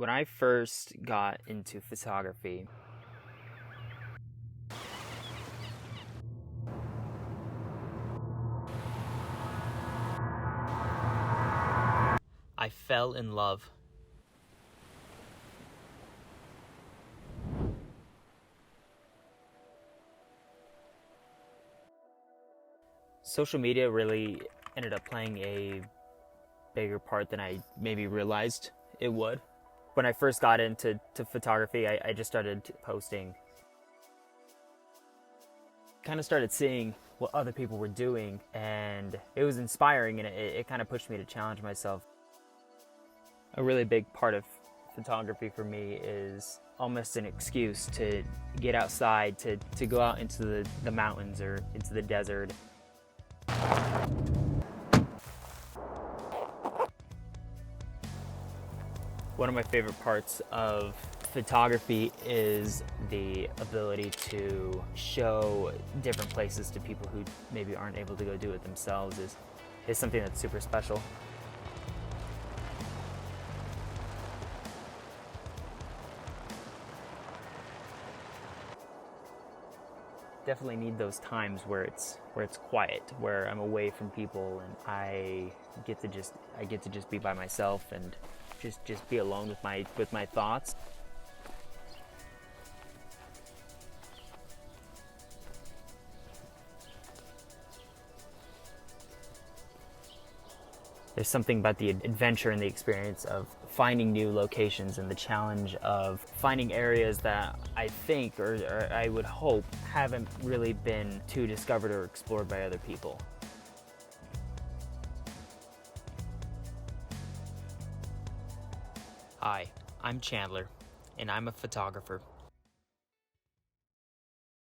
When I first got into photography, I fell in love. Social media really ended up playing a bigger part than I maybe realized it would. When I first got into photography, I just started posting. Kind of started seeing what other people were doing, and it was inspiring, and it kind of pushed me to challenge myself. A really big part of photography for me is almost an excuse to get outside, to go out into the mountains or into the desert. One of my favorite parts of photography is the ability to show different places to people who maybe aren't able to go do it themselves is something that's super special. Definitely need those times where it's quiet, where I'm away from people and I get to just be by myself and just be alone with my thoughts. There's something about the adventure and the experience of finding new locations and the challenge of finding areas that I think, or I would hope, haven't really been too discovered or explored by other people. Hi, I'm Chandler, and I'm a photographer.